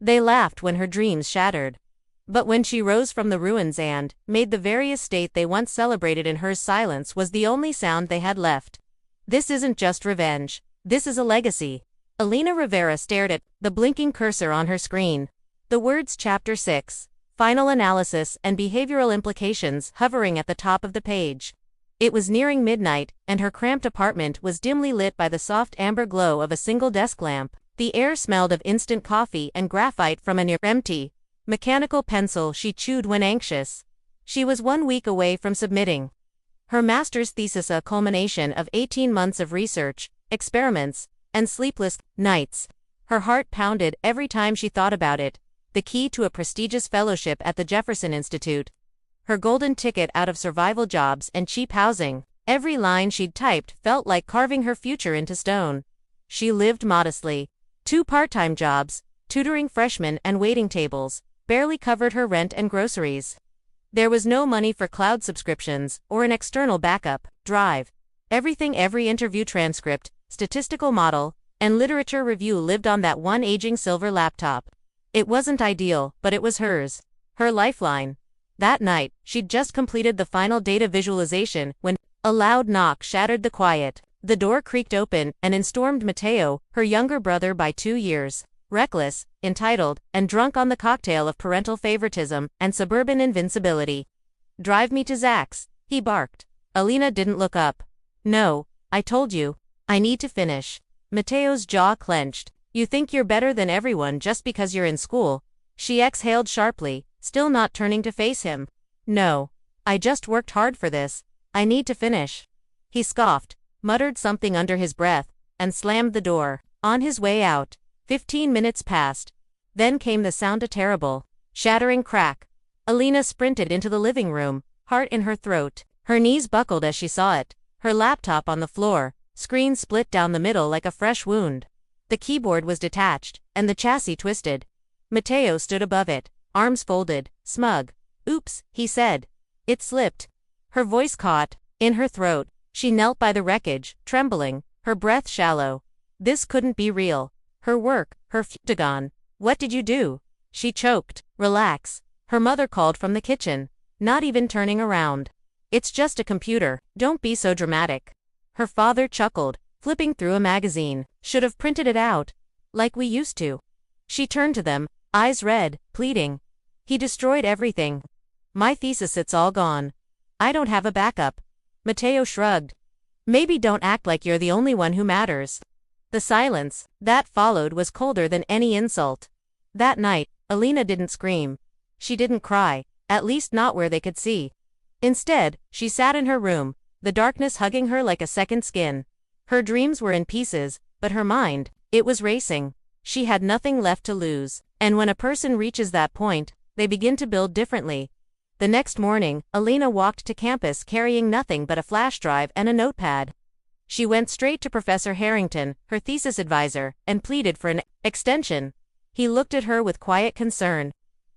They laughed when her dreams shattered. But when she rose from the ruins and made the very estate they once celebrated in her, silence was the only sound they had left. This isn't just revenge. This is a legacy. Alina Rivera stared at the blinking cursor on her screen. The words Chapter 6, Final Analysis and Behavioral Implications hovering at the top of the page. It was nearing midnight, and her cramped apartment was dimly lit by the soft amber glow of a single desk lamp. The air smelled of instant coffee and graphite from a near empty, mechanical pencil she chewed when anxious. She was 1 week away from submitting her master's thesis, a culmination of 18 months of research, experiments, and sleepless nights. Her heart pounded every time she thought about it. The key to a prestigious fellowship at the Jefferson Institute. Her golden ticket out of survival jobs and cheap housing. Every line she'd typed felt like carving her future into stone. She lived modestly. 2 part-time jobs, tutoring freshmen and waiting tables, barely covered her rent and groceries. There was no money for cloud subscriptions or an external backup drive. Everything, every interview transcript, statistical model, and literature review lived on that one aging silver laptop. It wasn't ideal, but it was hers. Her lifeline. That night, she'd just completed the final data visualization when a loud knock shattered the quiet. The door creaked open, and in stormed Mateo, her younger brother by 2 years. Reckless, entitled, and drunk on the cocktail of parental favoritism and suburban invincibility. "Drive me to Zach's," he barked. Alina didn't look up. "No, I told you. I need to finish." Mateo's jaw clenched. "You think you're better than everyone just because you're in school?" She exhaled sharply, still not turning to face him. "No. I just worked hard for this. I need to finish." He scoffed, muttered something under his breath, and slammed the door. On his way out, 15 minutes passed. Then came the sound, a terrible, shattering crack. Alina sprinted into the living room, heart in her throat. Her knees buckled as she saw it. Her laptop on the floor, screen split down the middle like a fresh wound. The keyboard was detached, and the chassis twisted. Mateo stood above it, arms folded, smug. "Oops," he said. "It slipped." Her voice caught in her throat. She knelt by the wreckage, trembling, her breath shallow. This couldn't be real. Her work, her future gone. "What did you do?" She choked. "Relax." Her mother called from the kitchen, not even turning around. "It's just a computer, don't be so dramatic." Her father chuckled, flipping through a magazine. "Should have printed it out. Like we used to." She turned to them, eyes red, pleading. "He destroyed everything. My thesis, it's all gone. I don't have a backup." Mateo shrugged. "Maybe don't act like you're the only one who matters." The silence that followed was colder than any insult. That night, Alina didn't scream. She didn't cry, at least not where they could see. Instead, she sat in her room, the darkness hugging her like a second skin. Her dreams were in pieces, but her mind, it was racing. She had nothing left to lose. And when a person reaches that point, they begin to build differently. The next morning, Alina walked to campus carrying nothing but a flash drive and a notepad. She went straight to Professor Harrington, her thesis advisor, and pleaded for an extension. He looked at her with quiet concern.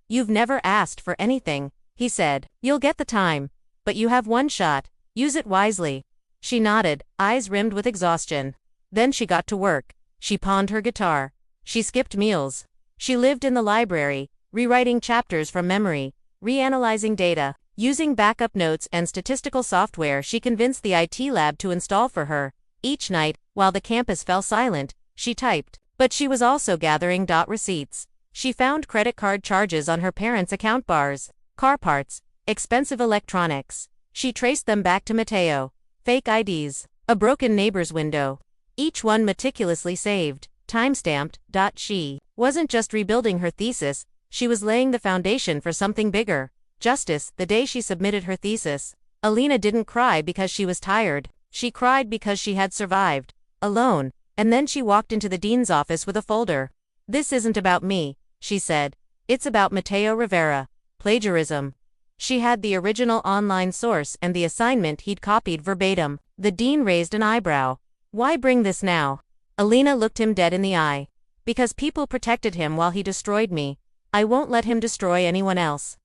"You've never asked for anything," he said. "You'll get the time. But you have one shot. Use it wisely." She nodded, eyes rimmed with exhaustion. Then she got to work. She pawned her guitar. She skipped meals. She lived in the library, rewriting chapters from memory, reanalyzing data. Using backup notes and statistical software she convinced the IT lab to install for her. Each night, while the campus fell silent, she typed. But she was also gathering receipts. She found credit card charges on her parents' account bars, car parts, expensive electronics. She traced them back to Mateo. Fake IDs, a broken neighbor's window. Each one meticulously saved, timestamped. She wasn't just rebuilding her thesis, she was laying the foundation for something bigger. Justice. The day she submitted her thesis, Alina didn't cry because she was tired. She cried because she had survived. Alone. And then she walked into the dean's office with a folder. "This isn't about me," she said. "It's about Mateo Rivera. Plagiarism." She had the original online source and the assignment he'd copied verbatim. The dean raised an eyebrow. "Why bring this now?" Alina looked him dead in the eye. "Because people protected him while he destroyed me. I won't let him destroy anyone else."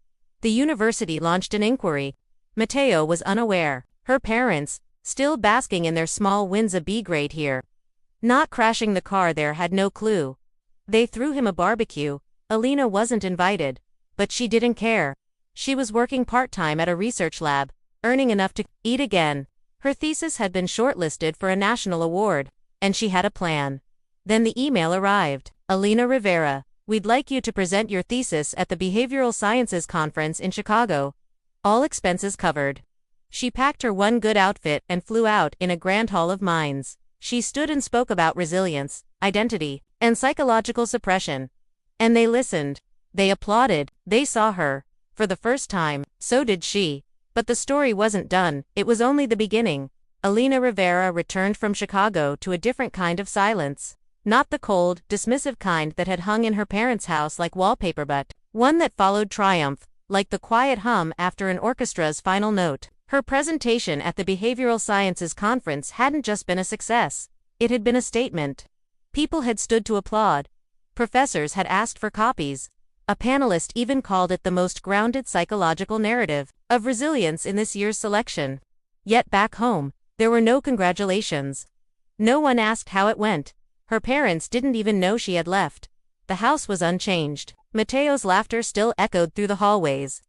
The university launched an inquiry. Mateo was unaware. Her parents, still basking in their small wins, a B grade here. Not crashing the car there, had no clue. They threw him a barbecue, Alina wasn't invited. But she didn't care. She was working part-time at a research lab, earning enough to eat again. Her thesis had been shortlisted for a national award, and she had a plan. Then the email arrived. Alina Rivera, we'd like you to present your thesis at the Behavioral Sciences Conference in Chicago. All expenses covered. She packed her one good outfit and flew out in a grand hall of minds. She stood and spoke about resilience, identity, and psychological suppression. And they listened. They applauded. They saw her. For the first time, so did she. But the story wasn't done, it was only the beginning. Alina Rivera returned from Chicago to a different kind of silence. Not the cold, dismissive kind that had hung in her parents' house like wallpaper, but one that followed triumph, like the quiet hum after an orchestra's final note. Her presentation at the Behavioral Sciences Conference hadn't just been a success. It had been a statement. People had stood to applaud. Professors had asked for copies. A panelist even called it the most grounded psychological narrative of resilience in this year's selection. Yet back home, there were no congratulations. No one asked how it went. Her parents didn't even know she had left. The house was unchanged. Mateo's laughter still echoed through the hallways.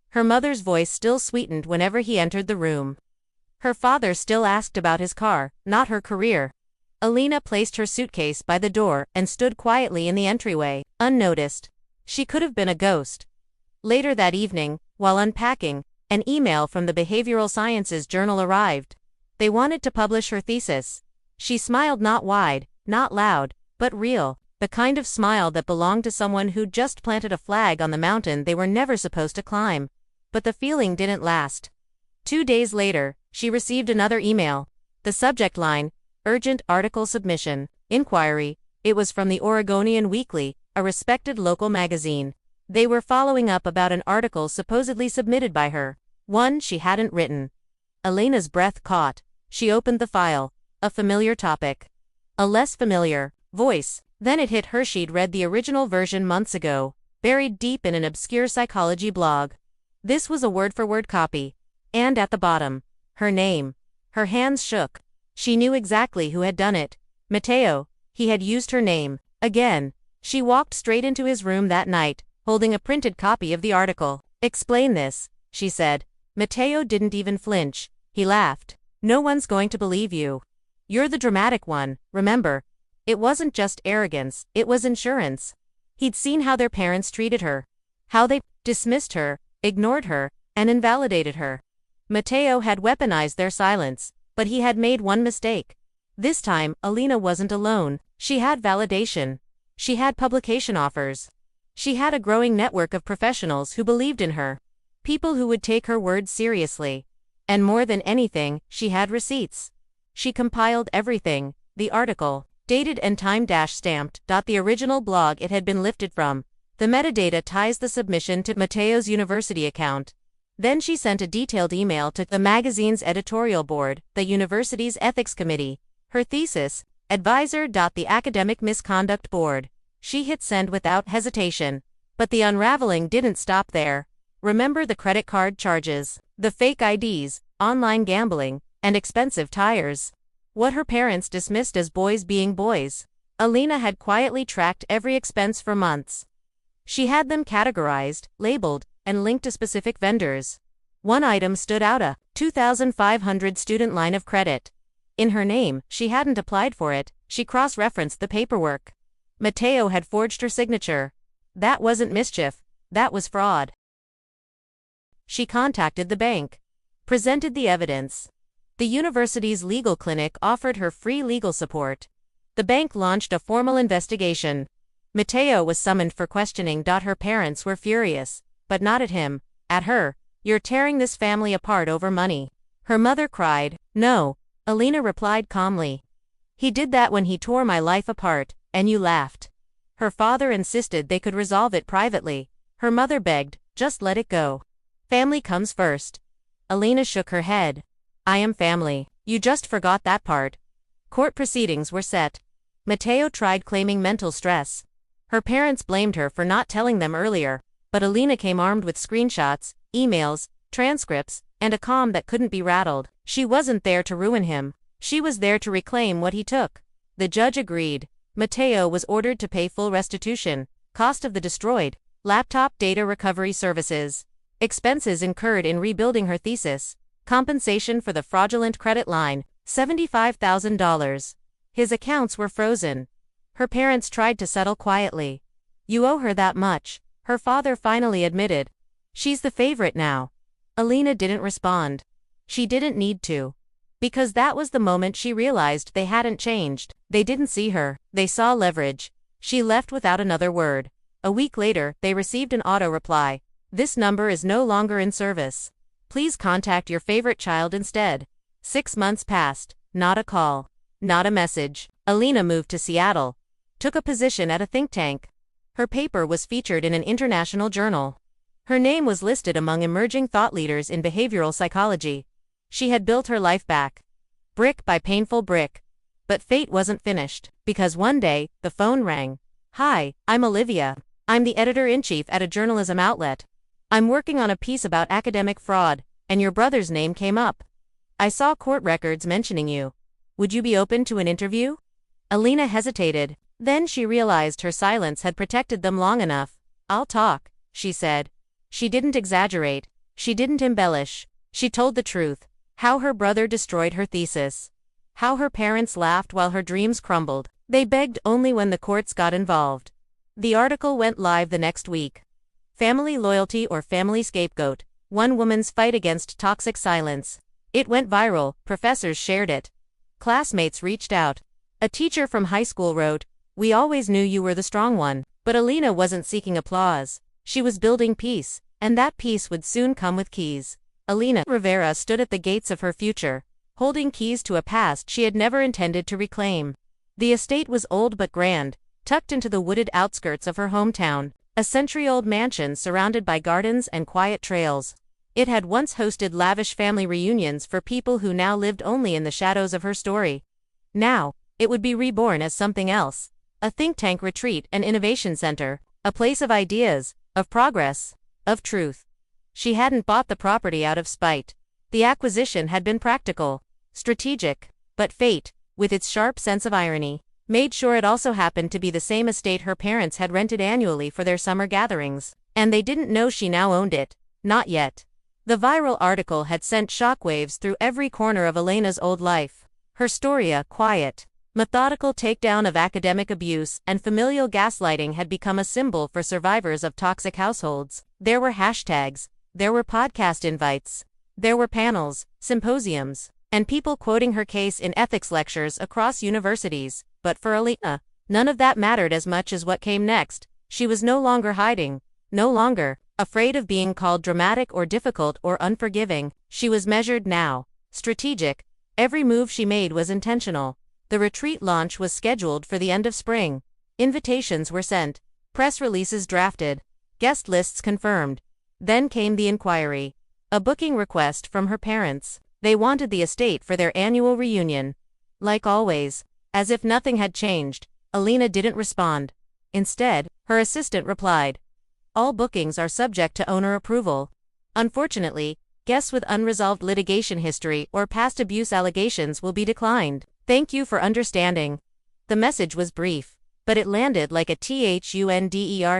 Her mother's voice still sweetened whenever he entered the room. Her father still asked about his car, not her career. Alina placed her suitcase by the door and stood quietly in the entryway, unnoticed. She could have been a ghost. Later that evening, while unpacking, an email from the Behavioral Sciences Journal arrived. They wanted to publish her thesis. She smiled, not wide, not loud, but real, the kind of smile that belonged to someone who'd just planted a flag on the mountain they were never supposed to climb. But the feeling didn't last. 2 days later, she received another email. The subject line, Urgent Article Submission, Inquiry. It was from the Oregonian Weekly, a respected local magazine. They were following up about an article supposedly submitted by her, one she hadn't written. Alina's breath caught. She opened the file. A familiar topic. A less familiar voice. Then it hit her, she'd read the original version months ago, buried deep in an obscure psychology blog. This was a word-for-word copy. And at the bottom, her name. Her hands shook. She knew exactly who had done it. Mateo. He had used her name. Again. She walked straight into his room that night, holding a printed copy of the article. Explain this, she said. Mateo didn't even flinch. He laughed. No one's going to believe you. You're the dramatic one, remember? It wasn't just arrogance, it was insurance. He'd seen how their parents treated her. How they dismissed her, ignored her, and invalidated her. Mateo had weaponized their silence, but he had made one mistake. This time, Alina wasn't alone. She had validation. She had publication offers. She had a growing network of professionals who believed in her. People who would take her words seriously. And more than anything, she had receipts. She compiled everything, the article, dated and time-stamped, the original blog it had been lifted from. The metadata ties the submission to Mateo's university account. Then she sent a detailed email to the magazine's editorial board, the university's ethics committee, her thesis, advisor. The academic misconduct board. She hit send without hesitation. But the unraveling didn't stop there. Remember the credit card charges, the fake IDs, online gambling, and expensive tires. What her parents dismissed as boys being boys. Alina had quietly tracked every expense for months. She had them categorized, labeled, and linked to specific vendors. One item stood out, a $2,500 student line of credit. In her name, she hadn't applied for it, she cross-referenced the paperwork. Mateo had forged her signature. That wasn't mischief, that was fraud. She contacted the bank. Presented the evidence. The university's legal clinic offered her free legal support. The bank launched a formal investigation. Mateo was summoned for questioning. Her parents were furious, but not at him, at her. You're tearing this family apart over money. Her mother cried. No, Alina replied calmly. He did that when he tore my life apart, and you laughed. Her father insisted they could resolve it privately. Her mother begged, just let it go. Family comes first. Alina shook her head. I am family. You just forgot that part. Court proceedings were set. Mateo tried claiming mental stress. Her parents blamed her for not telling them earlier, but Alina came armed with screenshots, emails, transcripts, and a calm that couldn't be rattled. She wasn't there to ruin him. She was there to reclaim what he took. The judge agreed. Mateo was ordered to pay full restitution, Cost of the destroyed laptop data recovery services. Expenses incurred in rebuilding her thesis. Compensation for the fraudulent credit line, $75,000. His accounts were frozen. Her parents tried to settle quietly. You owe her that much, her father finally admitted. She's the favorite now. Alina didn't respond. She didn't need to. Because that was the moment she realized they hadn't changed. They didn't see her, they saw leverage. She left without another word. A week later, they received an auto reply. This number is no longer in service. Please contact your favorite child instead. 6 months passed. Not a call. Not a message. Alina moved to Seattle. Took a position at a think tank. Her paper was featured in an international journal. Her name was listed among emerging thought leaders in behavioral psychology. She had built her life back. Brick by painful brick. But fate wasn't finished, because one day, the phone rang. Hi, I'm Olivia. I'm the editor-in-chief at a journalism outlet. I'm working on a piece about academic fraud, and your brother's name came up. I saw court records mentioning you. Would you be open to an interview? Alina hesitated. Then she realized her silence had protected them long enough. I'll talk, she said. She didn't exaggerate. She didn't embellish. She told the truth. How her brother destroyed her thesis. How her parents laughed while her dreams crumbled. They begged only when the courts got involved. The article went live the next week. Family loyalty or family scapegoat. One woman's fight against toxic silence. It went viral, professors shared it. Classmates reached out. A teacher from high school wrote, "We always knew you were the strong one." But Alina wasn't seeking applause. She was building peace, and that peace would soon come with keys. Alina Rivera stood at the gates of her future, holding keys to a past she had never intended to reclaim. The estate was old but grand, tucked into the wooded outskirts of her hometown, a century-old mansion surrounded by gardens and quiet trails. It had once hosted lavish family reunions for people who now lived only in the shadows of her story. Now, it would be reborn as something else. A think tank retreat and innovation center, a place of ideas, of progress, of truth. She hadn't bought the property out of spite. The acquisition had been practical, strategic, but fate, with its sharp sense of irony, made sure it also happened to be the same estate her parents had rented annually for their summer gatherings. And they didn't know she now owned it. Not yet. The viral article had sent shockwaves through every corner of Elena's old life. Her story, a quiet, methodical takedown of academic abuse and familial gaslighting, had become a symbol for survivors of toxic households. There were hashtags. There were podcast invites. There were panels, symposiums, and people quoting her case in ethics lectures across universities. But for Alina, none of that mattered as much as what came next. She was no longer hiding, no longer afraid of being called dramatic or difficult or unforgiving. She was measured now, strategic. Every move she made was intentional. The retreat launch was scheduled for the end of spring. Invitations were sent, press releases drafted, guest lists confirmed. Then came the inquiry. A booking request from her parents. They wanted the estate for their annual reunion. Like always, as if nothing had changed, Alina didn't respond. Instead, her assistant replied, "All bookings are subject to owner approval. Unfortunately, guests with unresolved litigation history or past abuse allegations will be declined. Thank you for understanding." The message was brief, but it landed like a thunderclap.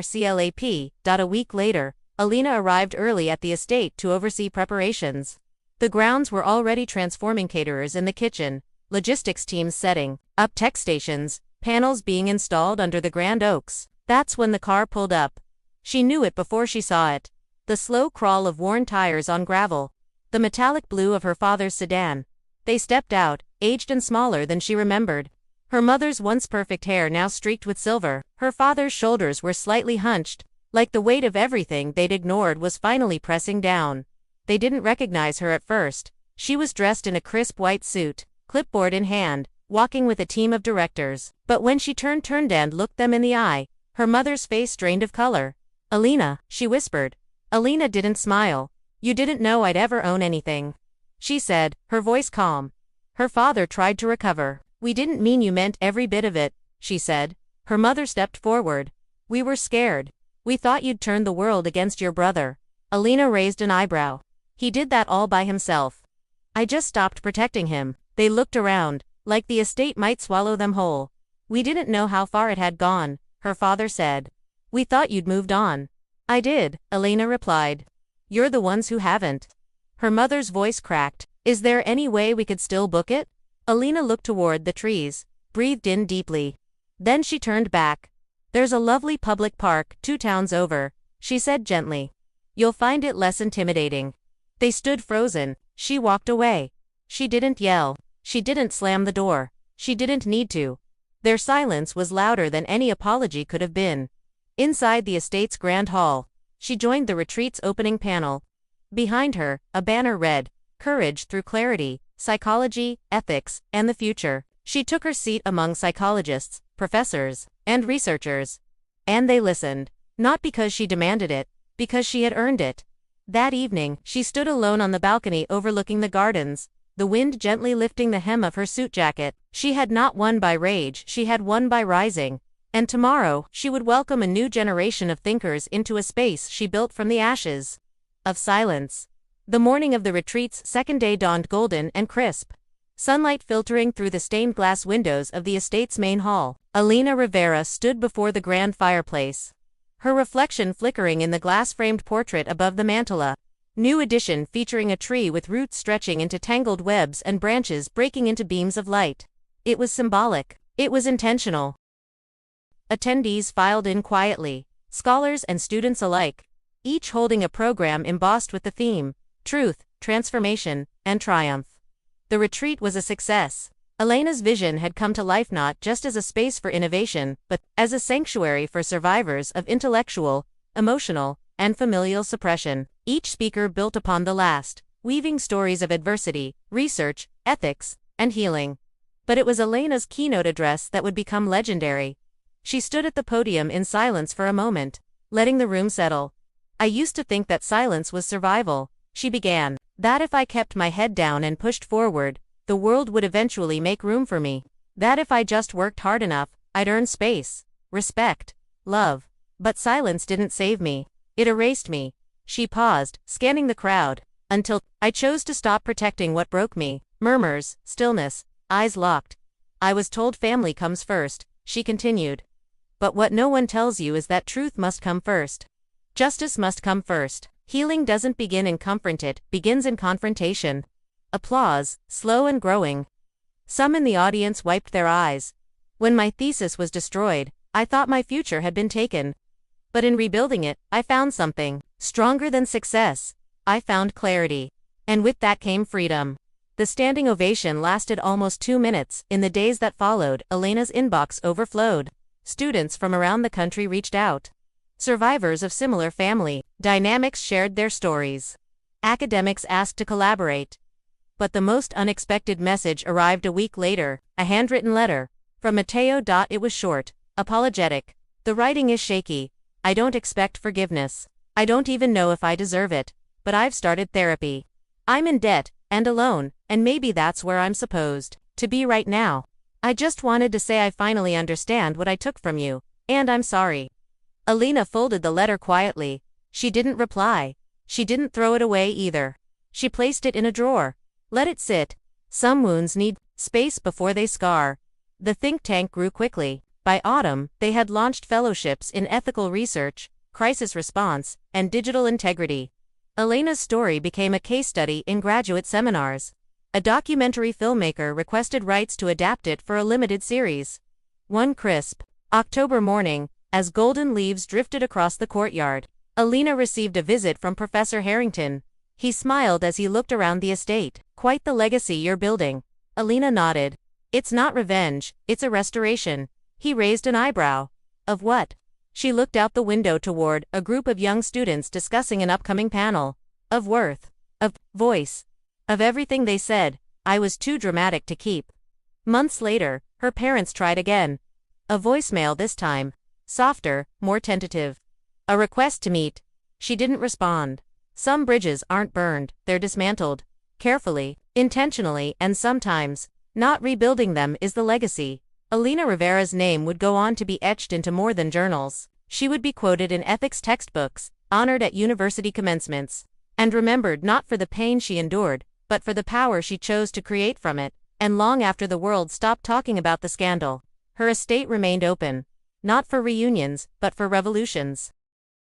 A week later, Alina arrived early at the estate to oversee preparations. The grounds were already transforming, caterers in the kitchen, logistics teams setting up tech stations, panels being installed under the grand oaks. That's when the car pulled up. She knew it before she saw it. The slow crawl of worn tires on gravel. The metallic blue of her father's sedan. They stepped out, aged and smaller than she remembered. Her mother's once perfect hair now streaked with silver. Her father's shoulders were slightly hunched, like the weight of everything they'd ignored was finally pressing down. They didn't recognize her at first. She was dressed in a crisp white suit, clipboard in hand, walking with a team of directors. But when she turned and looked them in the eye, her mother's face drained of color. "Alina," she whispered. Alina didn't smile. "You didn't know I'd ever own anything," she said, her voice calm. Her father tried to recover. "We didn't mean you meant every bit of it," she said. Her mother stepped forward. "We were scared. We thought you'd turn the world against your brother." Alina raised an eyebrow. "He did that all by himself. I just stopped protecting him." They looked around, like the estate might swallow them whole. "We didn't know how far it had gone," her father said. We thought you'd moved on. I did, Elena replied. You're the ones who haven't. Her mother's voice cracked. Is there any way we could still book it? Elena looked toward the trees, breathed in deeply. Then she turned back. There's a lovely public park 2 towns over, she said gently. You'll find it less intimidating. They stood frozen. She walked away. She didn't yell. She didn't slam the door. She didn't need to. Their silence was louder than any apology could have been. Inside the estate's grand hall, she joined the retreat's opening panel. Behind her, a banner read, Courage through Clarity, Psychology, Ethics, and the Future. She took her seat among psychologists, professors, and researchers. And they listened. Not because she demanded it, because she had earned it. That evening, she stood alone on the balcony overlooking the gardens, the wind gently lifting the hem of her suit jacket. She had not won by rage, she had won by rising. And tomorrow, she would welcome a new generation of thinkers into a space she built from the ashes of silence. The morning of the retreat's second day dawned golden and crisp. Sunlight filtering through the stained glass windows of the estate's main hall. Elena Rivera stood before the grand fireplace, her reflection flickering in the glass-framed portrait above the mantel. New edition featuring a tree with roots stretching into tangled webs and branches breaking into beams of light. It was symbolic. It was intentional. Attendees filed in quietly, scholars and students alike, each holding a program embossed with the theme, Truth, Transformation, and Triumph. The retreat was a success. Elena's vision had come to life not just as a space for innovation, but as a sanctuary for survivors of intellectual, emotional, and familial suppression. Each speaker built upon the last, weaving stories of adversity, research, ethics, and healing. But it was Elena's keynote address that would become legendary. She stood at the podium in silence for a moment, letting the room settle. I used to think that silence was survival, she began. That if I kept my head down and pushed forward, the world would eventually make room for me. That if I just worked hard enough, I'd earn space, respect, love. But silence didn't save me. It erased me. She paused, scanning the crowd, until I chose to stop protecting what broke me. Murmurs, stillness, eyes locked. I was told family comes first, she continued. But what no one tells you is that truth must come first. Justice must come first. Healing doesn't begin in comfort, it begins in confrontation. Applause, slow and growing. Some in the audience wiped their eyes. When my thesis was destroyed, I thought my future had been taken. But in rebuilding it, I found something stronger than success. I found clarity. And with that came freedom. The standing ovation lasted almost 2 minutes. In the days that followed, Elena's inbox overflowed. Students from around the country reached out. Survivors of similar family dynamics shared their stories. Academics asked to collaborate. But the most unexpected message arrived a week later, a handwritten letter from Mateo. It was short, apologetic. The writing is shaky. I don't expect forgiveness. I don't even know if I deserve it. But I've started therapy. I'm in debt, and alone, and maybe that's where I'm supposed to be right now. I just wanted to say I finally understand what I took from you, and I'm sorry. Elena folded the letter quietly. She didn't reply. She didn't throw it away either. She placed it in a drawer. Let it sit. Some wounds need space before they scar. The think tank grew quickly. By autumn, they had launched fellowships in ethical research, crisis response, and digital integrity. Elena's story became a case study in graduate seminars. A documentary filmmaker requested rights to adapt it for a limited series. One crisp October morning, as golden leaves drifted across the courtyard, Elena received a visit from Professor Harrington. He smiled as he looked around the estate. Quite the legacy you're building. Elena nodded. It's not revenge, it's a restoration. He raised an eyebrow. Of what? She looked out the window toward a group of young students discussing an upcoming panel. Of worth. Of voice. Of everything they said. I was too dramatic to keep. Months later, her parents tried again. A voicemail this time. Softer, more tentative. A request to meet. She didn't respond. Some bridges aren't burned, they're dismantled. Carefully, intentionally, and sometimes, not rebuilding them is the legacy. Elena Rivera's name would go on to be etched into more than journals. She would be quoted in ethics textbooks, honored at university commencements, and remembered not for the pain she endured, but for the power she chose to create from it. And long after the world stopped talking about the scandal, her estate remained open. not for reunions, but for revolutions.